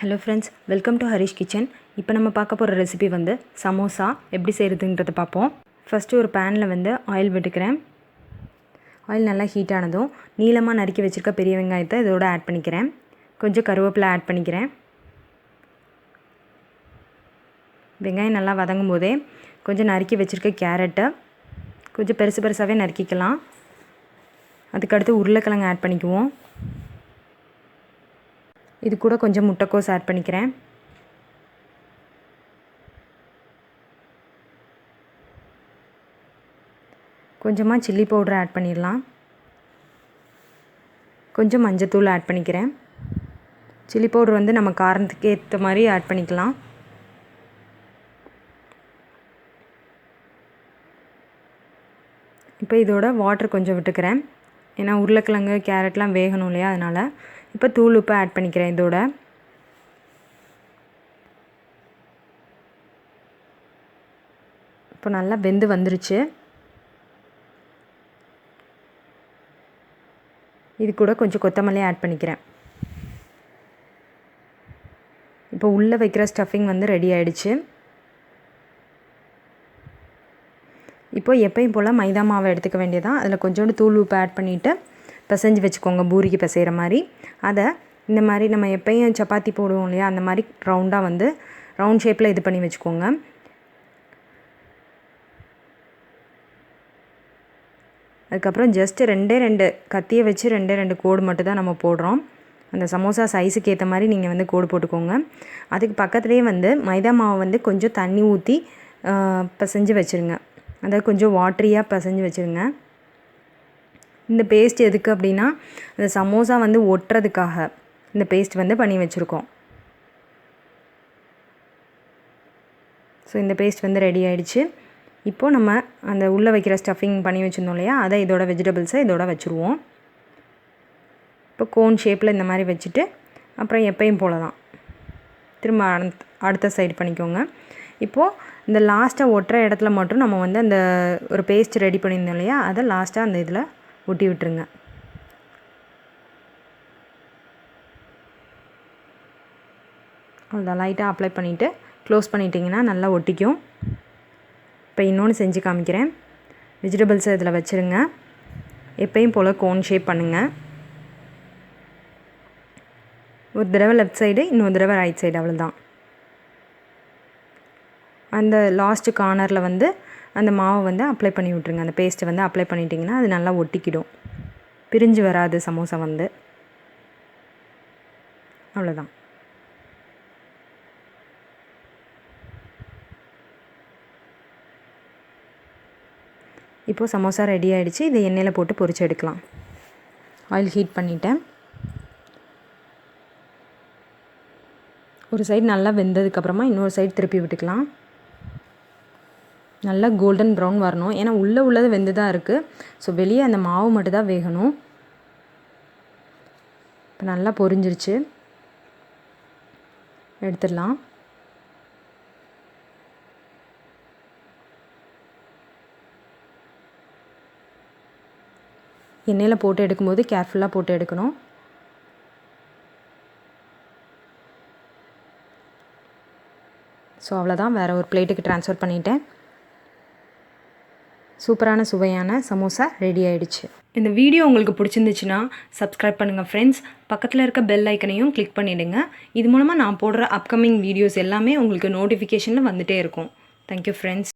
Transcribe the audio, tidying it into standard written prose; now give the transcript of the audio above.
Hello friends, welcome to Harrish Kitchen. இப்போ நம்ம பார்க்க போற ரெசிபி வந்து சமோசா எப்படி செய்யறதுன்றத பாப்போம். ஃபர்ஸ்ட் ஒரு panல வந்து ஆயில் விட்டுக்கிறேன். ஆயில் நல்லா ஹீட் ஆனதும் நீளமா நறுக்கி வச்சிருக்க பெரிய வெங்காயத்தை இதோட ஆட் பண்ணிக்கிறேன். கொஞ்சம் கறிவேப்பிலை ஆட் பண்ணிக்கிறேன். வெங்காயம் நல்லா வதங்கும்போதே கொஞ்சம் நறுக்கி வச்சிருக்க கேரட் கொஞ்சம் பெருசாவே நறுக்கிக்கலாம். அதுக்கு அடுத்து உருளைக்கிழங்கு ஆட் பண்ணிக்குவோம். இது கூட கொஞ்சம் முட்டைக்கோஸ் ஆட் பண்ணிக்கிறேன். கொஞ்சமா சில்லி பவுடர் ஆட் பண்ணிடலாம். கொஞ்சம் மஞ்சள் ஆட் பண்ணிக்கிறேன். சில்லி பவுடர் வந்து நம்ம காரத்துக்கு ஏற்ற மாதிரி ஆட் பண்ணிக்கலாம். இப்போ இதோட வாட்டர் கொஞ்சம் விட்டுக்கிறேன். ஏன்னா உருளைக்கிழங்கு கேரட்லாம் வேகணும் இல்லையா, அதனால் இப்போ தூள் உப்பு ஆட் பண்ணிக்கிறேன். இதோட இப்போ நல்லா வெந்து வந்துருச்சு. இது கூட கொஞ்சம் கொத்தமல்லி ஆட் பண்ணிக்கிறேன். இப்போ உள்ளே வைக்கிற ஸ்டஃபிங் வந்து ரெடி ஆகிடுச்சு. இப்போ எப்பயும் போல் மைதா மாவை எடுத்துக்க வேண்டியதான். அதில் கொஞ்சோண்டு தூள் உப்பு ஆட் பண்ணிவிட்டு பிசைஞ்சு வச்சுக்கோங்க, பூரிக்கு பிசைகிற மாதிரி. அதை இந்த மாதிரி நம்ம எப்பயும் சப்பாத்தி போடுவோம் இல்லையா, அந்த மாதிரி ரவுண்டாக வந்து ரவுண்ட் ஷேப்பில் இது பண்ணி வச்சுக்கோங்க. அதுக்கப்புறம் ஜஸ்ட்டு ரெண்டு கத்தியை வச்சு ரெண்டு கோடு மட்டும் தான் நம்ம போடுறோம். அந்த சமோசா சைஸுக்கு ஏற்ற மாதிரி நீங்கள் வந்து கோடு போட்டுக்கோங்க. அதுக்கு பக்கத்துலேயே வந்து மைதா மாவை வந்து கொஞ்சம் தண்ணி ஊற்றி பிசைஞ்சு வச்சுருங்க. அதாவது கொஞ்சம் வாட்டரியாக பிசைஞ்சு வச்சுருங்க. இந்த பேஸ்ட் எதுக்கு அப்படின்னா, அந்த சமோசா வந்து ஒட்டுறதுக்காக இந்த பேஸ்ட் வந்து பண்ணி வச்சுருக்கோம். ஸோ இந்த பேஸ்ட் வந்து ரெடி ஆகிடுச்சு. இப்போது நம்ம அந்த உள்ளே வைக்கிற ஸ்டஃபிங் பண்ணி வச்சுருந்தோம் இல்லையா, அதை இதோட வெஜிடபிள்ஸை இதோட வச்சுருவோம். இப்போ கோன் ஷேப்பில் இந்த மாதிரி வச்சுட்டு அப்புறம் எப்பயும் போல தான் திரும்ப அடுத்த சைடு பண்ணிக்கோங்க. இப்போது இந்த லாஸ்ட்டாக ஒட்டுற இடத்துல மட்டும் நம்ம வந்து அந்த ஒரு பேஸ்ட் ரெடி பண்ணியிருந்தோம் இல்லையா, அதை லாஸ்ட்டாக அந்த இதில் ஒட்டி விட்டுருங்க. அவ்வளோதான், லைட்டாக அப்ளை பண்ணிவிட்டு க்ளோஸ் பண்ணிட்டிங்கன்னா நல்லா ஒட்டிக்கும். இப்போ இன்னொன்று செஞ்சு காமிக்கிறேன். வெஜிடபிள்ஸை இதில் வச்சுருங்க. எப்பயும் போல் கோன் ஷேப் பண்ணுங்கள். ஒரு தடவை லெஃப்ட் சைடு, இன்னொரு தடவை ரைட் சைடு, அவ்வளோதான். அந்த லாஸ்ட்டு கார்னரில் வந்து அந்த மாவை வந்து அப்ளை பண்ணி விட்ருங்க. அந்த பேஸ்ட்டை வந்து அப்ளை பண்ணிட்டிங்கன்னா அது நல்லா ஒட்டிக்கிடும், பிரிஞ்சு வராது சமோசா வந்து. அவ்வளோதான். இப்போது சமோசா ரெடி ஆகிடுச்சு. இதை எண்ணெயில் போட்டு பொரிச்சு எடுக்கலாம். ஆயில் ஹீட் பண்ணிவிட்டேன். ஒரு சைடு நல்லா வெந்ததுக்கப்புறமா இன்னொரு சைடு திருப்பி விட்டுக்கலாம். நல்லா கோல்டன் ப்ரௌன் வரணும். ஏன்னா உள்ளது வெந்து தான் இருக்குது. ஸோ வெளியே அந்த மாவு மட்டும் தான் வேகணும். இப்போ நல்லா பொரிஞ்சிருச்சு, எடுத்துடலாம். எண்ணெயில் போட்டு எடுக்கும்போது கேர்ஃபுல்லாக போட்டு எடுக்கணும். ஸோ அவ்வளோதான், வேறு ஒரு பிளேட்டுக்கு ட்ரான்ஸ்ஃபர் பண்ணிட்டேன். சூப்பரான சுவையான சமோசா ரெடி ஆகிடுச்சு. இந்த வீடியோ உங்களுக்கு பிடிச்சிருந்துச்சுன்னா சப்ஸ்கிரைப் பண்ணுங்கள் ஃப்ரெண்ட்ஸ். பக்கத்தில் இருக்க பெல் ஐக்கனையும் கிளிக் பண்ணிவிடுங்க. இது மூலமாக நான் போடுற அப்கமிங் வீடியோஸ் எல்லாமே உங்களுக்கு நோட்டிஃபிகேஷனில் வந்துகிட்டே இருக்கும். Thank you friends.